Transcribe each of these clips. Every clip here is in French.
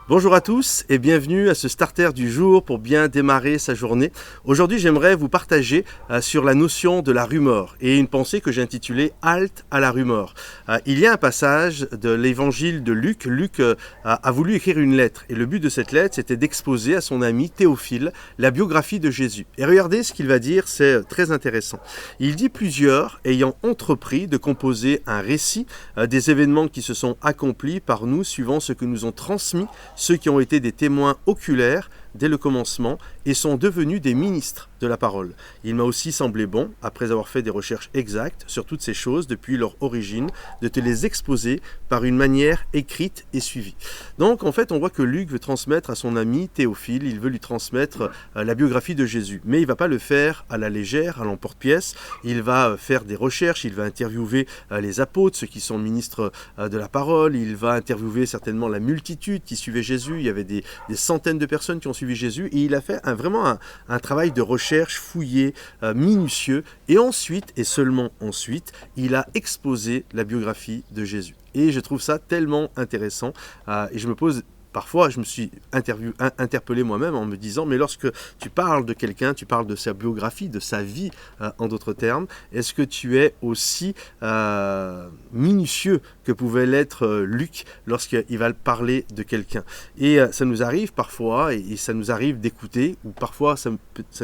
Bonjour à tous et bienvenue à ce starter du jour pour bien démarrer sa journée. Aujourd'hui, j'aimerais vous partager sur la notion de la rumeur et une pensée que j'ai intitulée « Halte à la rumeur ». Il y a un passage de l'évangile de Luc. Luc a voulu écrire une lettre et le but de cette lettre, c'était d'exposer à son ami Théophile la biographie de Jésus. Et regardez ce qu'il va dire, c'est très intéressant. Il dit « Plusieurs ayant entrepris de composer un récit des événements qui se sont accomplis par nous suivant ce que nous ont transmis ceux qui ont été des témoins oculaires dès le commencement et sont devenus des ministres de la parole. Il m'a aussi semblé bon, après avoir fait des recherches exactes sur toutes ces choses depuis leur origine, de te les exposer par une manière écrite et suivie. » Donc en fait, on voit que Luc veut transmettre à son ami Théophile, il veut lui transmettre la biographie de Jésus. Mais il ne va pas le faire à la légère, à l'emporte-pièce. Il va faire des recherches, il va interviewer les apôtres, ceux qui sont ministres de la parole. Il va interviewer certainement la multitude qui suivait Jésus. Il y avait des centaines de personnes qui ont suivi Jésus. Et il a fait vraiment un travail de recherche fouillé, minutieux. Et ensuite, et seulement ensuite, il a exposé la biographie de Jésus. Et je trouve ça tellement intéressant. Et je me pose... Parfois, je me suis interpellé moi-même en me disant, mais lorsque tu parles de quelqu'un, tu parles de sa biographie, de sa vie, en d'autres termes, est-ce que tu es aussi minutieux que pouvait l'être Luc lorsqu'il va parler de quelqu'un? Et ça nous arrive parfois, et ça nous arrive d'écouter, ou parfois ça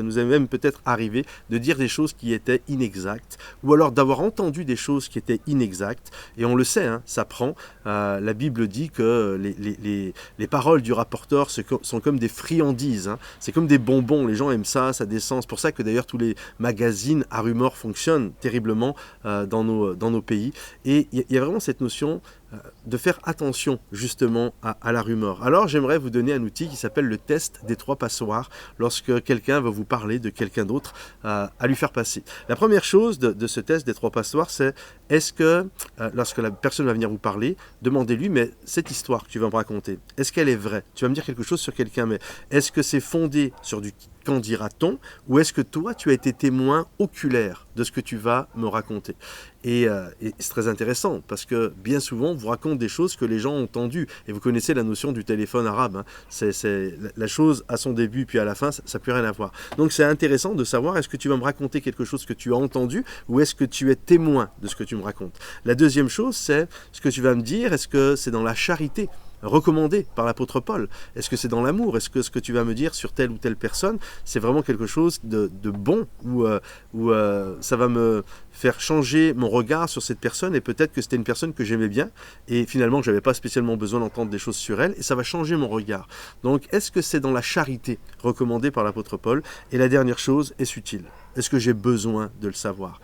nous est même peut-être arrivé de dire des choses qui étaient inexactes, ou alors d'avoir entendu des choses qui étaient inexactes, et on le sait, hein, ça prend. La Bible dit que les paroles du rapporteur sont comme des friandises, hein. C'est comme des bonbons, les gens aiment ça, ça descend. C'est pour ça que d'ailleurs tous les magazines à rumeurs fonctionnent terriblement dans nos pays. Et il y a vraiment cette notion de faire attention justement à la rumeur. Alors j'aimerais vous donner un outil qui s'appelle le test des 3 passoires lorsque quelqu'un va vous parler de quelqu'un d'autre à lui faire passer. La première chose de ce test des 3 passoires, c'est est-ce que lorsque la personne va venir vous parler, demandez-lui, mais cette histoire que tu vas me raconter, est-ce qu'elle est vraie? Tu vas me dire quelque chose sur quelqu'un, mais est-ce que c'est fondé sur du qu'en dira-t-on, ou est-ce que toi, tu as été témoin oculaire de ce que tu vas me raconter? Et c'est très intéressant, parce que bien souvent, on vous raconte des choses que les gens ont entendues. Et vous connaissez la notion du téléphone arabe. Hein. C'est la chose à son début, puis à la fin, ça n'a plus rien à voir. Donc c'est intéressant de savoir, est-ce que tu vas me raconter quelque chose que tu as entendu, ou est-ce que tu es témoin de ce que tu me racontes? La deuxième chose, c'est ce que tu vas me dire, est-ce que c'est dans la charité recommandé par l'apôtre Paul? Est-ce que c'est dans l'amour? Est-ce que ce que tu vas me dire sur telle ou telle personne, c'est vraiment quelque chose de bon, ou ça va me faire changer mon regard sur cette personne, et peut-être que c'était une personne que j'aimais bien et finalement je n'avais pas spécialement besoin d'entendre des choses sur elle, et ça va changer mon regard. Donc est-ce que c'est dans la charité recommandée par l'apôtre Paul? Et la dernière chose, est-ce utile? Est-ce que j'ai besoin de le savoir?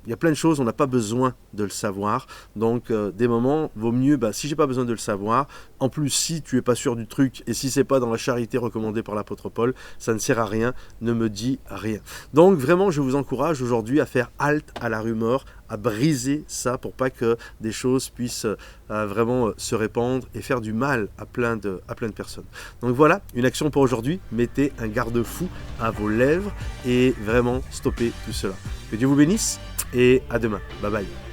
Il y a plein de choses, on n'a pas besoin de le savoir. Donc, des moments, vaut mieux, si j'ai pas besoin de le savoir, en plus, si tu es pas sûr du truc, et si c'est pas dans la charité recommandée par l'apôtre Paul, ça ne sert à rien, ne me dit rien. Donc, vraiment, je vous encourage aujourd'hui à faire halte à la rumeur, à briser ça pour pas que des choses puissent vraiment se répandre et faire du mal à plein de personnes. Donc voilà, une action pour aujourd'hui. Mettez un garde-fou à vos lèvres et vraiment stoppez tout cela. Que Dieu vous bénisse et à demain. Bye bye.